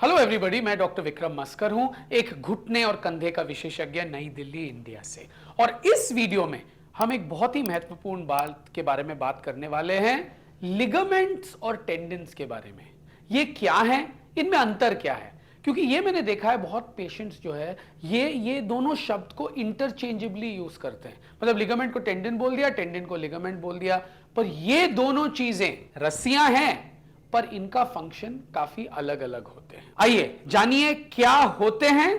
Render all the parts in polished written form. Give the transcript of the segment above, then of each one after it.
Hello everybody, मैं doctor Vikram मस्कर हूं, एक घुटने और कंधे का विशेषज्ञ, नई दिल्ली, इंडिया से। और इस वीडियो में हम एक बहुत ही महत्वपूर्ण बात के बारे में बात करने वाले हैं, लिगामेंट्स और टेंडन्स के बारे में। ये क्या है, इनमें अंतर क्या है? क्योंकि ये मैंने देखा है बहुत पेशेंट्स जो है ये दोनों शब्द को इंटरचेंजेबली यूज करते हैं। मतलब लिगामेंट को टेंडन बोल दिया, टेंडन को लिगामेंट बोल दिया, पर ये दोनों चीजें रस्सियां हैं, पर इनका फंक्शन काफी अलग अलग होते हैं। आइए जानिए क्या होते हैं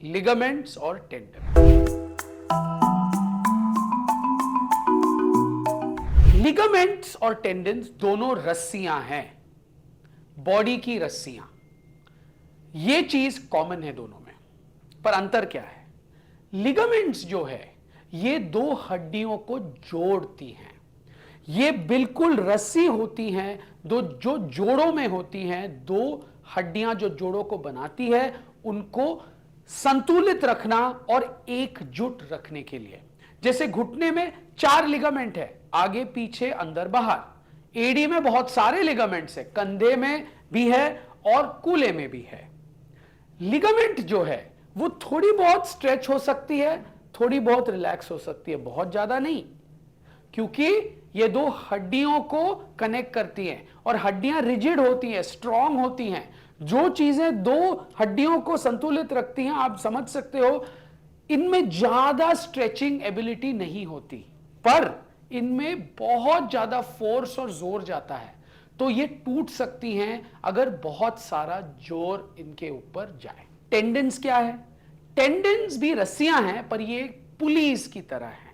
लिगामेंट्स और टेंडन। लिगामेंट्स और टेंडन्स दोनों रस्सियां हैं, बॉडी की रस्सियां। ये चीज कॉमन है दोनों में, पर अंतर क्या है? लिगामेंट्स जो है ये दो हड्डियों को जोड़ती हैं। ये बिल्कुल रस्सी होती हैं, दो जो जोड़ों में होती हैं, दो हड्डियां जो जोड़ों को बनाती है, उनको संतुलित रखना और एकजुट रखने के लिए। जैसे घुटने में 4 लिगामेंट है, आगे पीछे अंदर बाहर। एडी में बहुत सारे लिगामेंट्स है, कंधे में भी है और कूल्हे में भी है। लिगामेंट जो है वो थोड़ी बहुत स्ट्रेच हो सकती है, थोड़ी बहुत रिलैक्स हो सकती है, बहुत ज्यादा नहीं, क्योंकि ये दो हड्डियों को कनेक्ट करती हैं और हड्डियां रिजिड होती हैं, स्ट्रांग होती हैं। जो चीजें दो हड्डियों को संतुलित रखती हैं, आप समझ सकते हो, इनमें ज्यादा स्ट्रेचिंग एबिलिटी नहीं होती, पर इनमें बहुत ज्यादा फोर्स और जोर जाता है, तो ये टूट सकती हैं अगर बहुत सारा जोर इनके ऊपर जाए। टेंडन्स क्या है? टेंडन्स भी रस्सियां हैं, पर ये पुलीज की तरह है।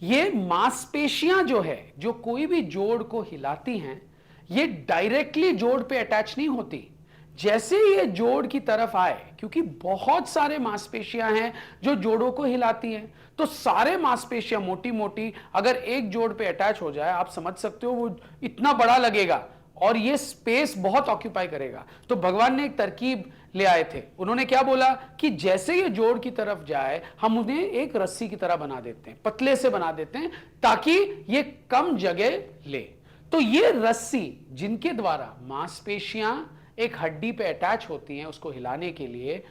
ये मांसपेशियां जो है, जो कोई भी जोड़ को हिलाती हैं, ये डायरेक्टली जोड़ पे अटैच नहीं होती। जैसे ये जोड़ की तरफ आए, क्योंकि बहुत सारे मांसपेशियां हैं जो जोड़ों को हिलाती हैं, तो सारे मांसपेशियां मोटी मोटी अगर एक जोड़ पे अटैच हो जाए, आप समझ सकते हो वो इतना बड़ा लगेगा और ये स्पेस बहुत ऑक्यूपाई करेगा। तो भगवान ने एक तरकीब ले आए थे। उन्होंने क्या बोला कि जैसे ये जोड़ की तरफ जाए, हम उन्हें एक रस्सी की तरह बना देते हैं, पतले से बना देते हैं, ताकि ये कम जगह ले। तो ये रस्सी जिनके द्वारा मांसपेशियां एक हड्डी पे अटैच होती हैं उसको हिलाने के लिए,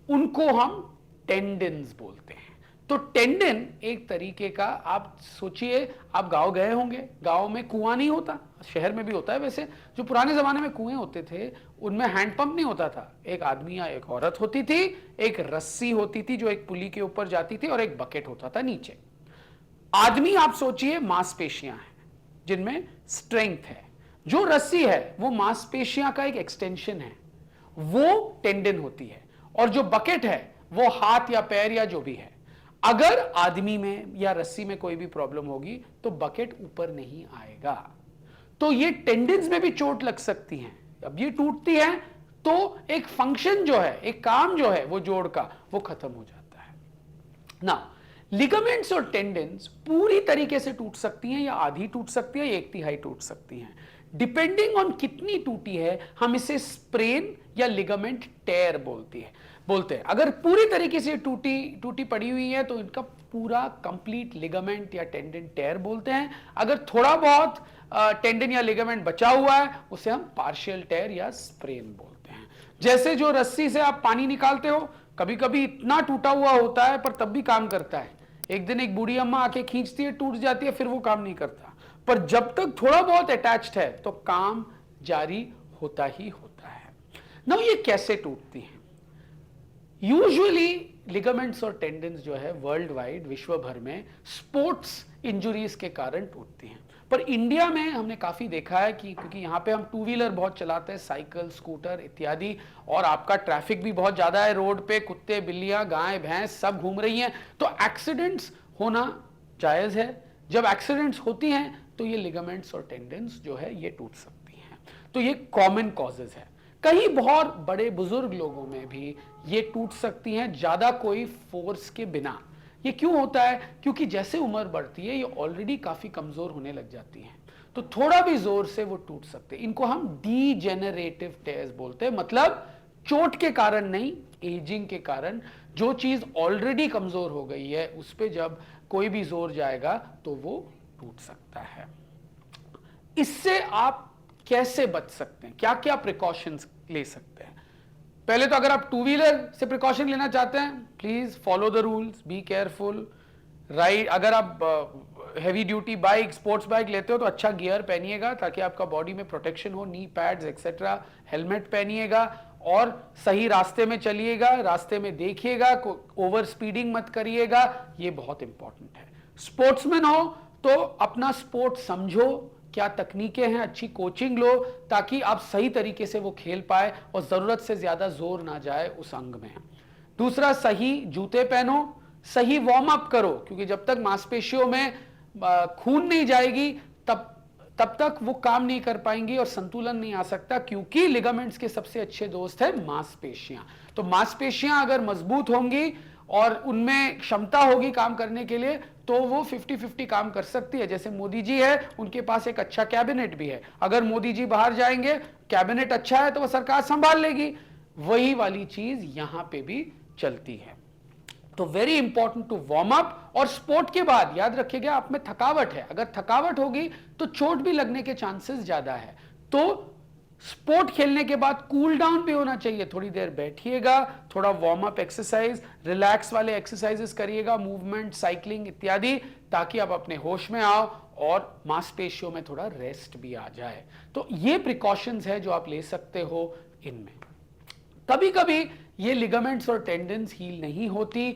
उनको हम टेंडन्स बोलते हैं। तो टेंडन एक तरीके का, आप सोचिए, आप गांव गए होंगे, गांव में कुआं नहीं होता, शहर में भी होता है वैसे। जो पुराने जमाने में कुएं होते थे, उनमें हैंडपंप नहीं होता था। एक आदमी या एक औरत होती थी, एक रस्सी होती थी जो एक पुली के ऊपर जाती थी, और एक बकेट होता था नीचे। आदमी, आप सोचिए, मांसपेशियां हैं जिनमें स्ट्रेंथ है। जो रस्सी है वो मांसपेशियां का एक एक्सटेंशन है, वो टेंडन होती है। और जो बकेट है वो हाथ या पैर या जो भी है। अगर आदमी में या रस्सी में कोई भी प्रॉब्लम होगी तो बकेट ऊपर नहीं आएगा, तो ये टेंडन्स में भी चोट लग सकती है। अब ये टूटती है तो एक फंक्शन जो है, एक काम जो है वो जोड़ का, वो खत्म हो जाता है ना। लिगामेंट्स और टेंडन्स पूरी तरीके से टूट सकती हैं, या आधी टूट सकती है, या 1/3 टूट सकती हैं। डिपेंडिंग ऑन कितनी टूटी है, हम इसे स्प्रेन या लिगामेंट टेयर बोलते हैं। अगर पूरी तरीके से टूटी पड़ी हुई है तो इनका पूरा कंप्लीट लिगामेंट या टेंडन टेयर बोलते हैं। अगर थोड़ा बहुत टेंडन या लिगामेंट बचा हुआ है, उसे हम पार्शियल टेयर या स्प्रेन बोलते हैं। जैसे जो रस्सी से आप पानी निकालते हो, कभी कभी इतना टूटा हुआ होता है पर तब भी काम करता है। एक दिन एक बूढ़ी अम्मा आके खींचती है, टूट जाती है, फिर वो काम नहीं करता। पर जब तक थोड़ा बहुत अटैच्ड है तो काम जारी होता ही होता है ना। ये कैसे टूटती हैं? यूजुअली लिगामेंट्स और टेंडन्स जो है वर्ल्ड वाइड, विश्व भर में स्पोर्ट्स इंजुरीज के कारण टूटती हैं। पर इंडिया में हमने काफी देखा है कि क्योंकि यहाँ पे हम 2 व्हीलर बहुत चलाते हैं, साइकिल, स्कूटर इत्यादि, और आपका ट्रैफिक भी बहुत ज्यादा है रोड पे, कुत्ते, बिल्लियां, गाय, भैंस सब घूम रही हैं, तो एक्सीडेंट्स होना जायज है। जब एक्सीडेंट्स होती हैं तो ये लिगामेंट्स और टेंडन्स जो है ये टूट सकती हैं। तो ये कॉमन कॉजेज है। कहीं बहुत बड़े बुजुर्ग लोगों में भी ये टूट सकती हैं, ज्यादा कोई फोर्स के बिना। ये क्यों होता है? क्योंकि जैसे उम्र बढ़ती है ये ऑलरेडी काफी कमजोर होने लग जाती हैं, तो थोड़ा भी जोर से वो टूट सकते हैं। इनको हम डीजेनरेटिव टेयर्स बोलते हैं, मतलब चोट के कारण नहीं, एजिंग के कारण। जो चीज ऑलरेडी कमजोर हो गई है उस पर जब कोई भी जोर जाएगा तो वो टूट सकता है। इससे आप कैसे बच सकते हैं, क्या क्या प्रिकॉशंस ले सकते हैं? पहले तो अगर आप टू व्हीलर से प्रिकॉशन लेना चाहते हैं, please follow the rules, be careful, right. अगर आप heavy duty bike, sports bike लेते हो तो अच्छा गियर पहनिएगा ताकि आपका बॉडी में प्रोटेक्शन हो, नी पैड्स एक्सेट्रा, हेलमेट पहनिएगा और सही रास्ते में चलिएगा, रास्ते में देखिएगा, ओवर स्पीडिंग मत करिएगा, ये बहुत इंपॉर्टेंट है। स्पोर्ट्समैन हो तो अपना स्पोर्ट समझो, क्या तकनीकें हैं, अच्छी कोचिंग लो ताकि आप सही तरीके से वो खेल पाए और जरूरत से ज्यादा जोर ना जाए उस अंग में। दूसरा, सही जूते पहनो, सही वार्म अप करो, क्योंकि जब तक मांसपेशियों में खून नहीं जाएगी तब तक वो काम नहीं कर पाएंगी और संतुलन नहीं आ सकता, क्योंकि लिगामेंट्स के सबसे अच्छे दोस्त है मांसपेशियां। तो मांसपेशियां अगर मजबूत होंगी और उनमें क्षमता होगी काम करने के लिए तो वो 50-50 काम कर सकती है। जैसे मोदी जी है, उनके पास एक अच्छा कैबिनेट भी है, अगर मोदी जी बाहर जाएंगे, कैबिनेट अच्छा है तो वो सरकार संभाल लेगी। वही वाली चीज यहां पे भी चलती है। तो very important to warm up. और स्पोर्ट के बाद याद रखिएगा, आप में थकावट है, अगर थकावट होगी तो चोट भी लगने के चांसेस ज्यादा है। तो स्पोर्ट खेलने के बाद कूल डाउन भी होना चाहिए, थोड़ी देर बैठिएगा, थोड़ा वार्म अप एक्सरसाइज, रिलैक्स वाले एक्सरसाइजेस करिएगा, मूवमेंट, साइकिलिंग इत्यादि, ताकि आप अपने होश में आओ और मांसपेशियों में थोड़ा रेस्ट भी आ जाए। तो ये प्रिकॉशंस है जो आप ले सकते हो इनमें। कभी कभी ये लिगामेंट्स और टेंडन्स हील नहीं होती,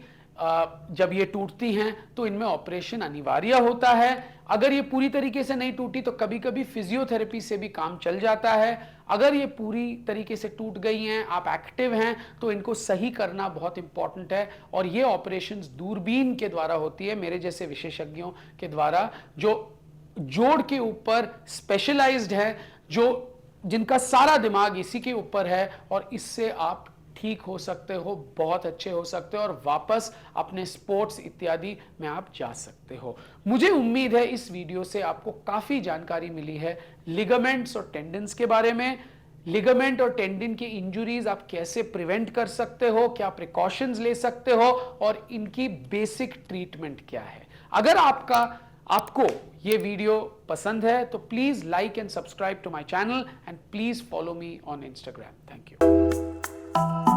जब ये टूटती हैं तो इनमें ऑपरेशन अनिवार्य होता है। अगर ये पूरी तरीके से नहीं टूटी तो कभी कभी फिजियोथेरेपी से भी काम चल जाता है। अगर ये पूरी तरीके से टूट गई हैं, आप एक्टिव हैं, तो इनको सही करना बहुत इंपॉर्टेंट है। और ये ऑपरेशंस दूरबीन के द्वारा होती है, मेरे जैसे विशेषज्ञों के द्वारा, जो जोड़ के ऊपर स्पेशलाइज्ड है, जो जिनका सारा दिमाग इसी के ऊपर है, और इससे आप ठीक हो सकते हो, बहुत अच्छे हो सकते हो और वापस अपने स्पोर्ट्स इत्यादि में आप जा सकते हो। मुझे उम्मीद है इस वीडियो से आपको काफी जानकारी मिली है लिगामेंट्स और टेंडन्स के बारे में। लिगामेंट और टेंडन की इंजुरीज आप कैसे प्रिवेंट कर सकते हो, क्या प्रिकॉशंस ले सकते हो और इनकी बेसिक ट्रीटमेंट क्या है। अगर आपको ये वीडियो पसंद है तो please like and subscribe to my channel and please follow me on Instagram. Thank you.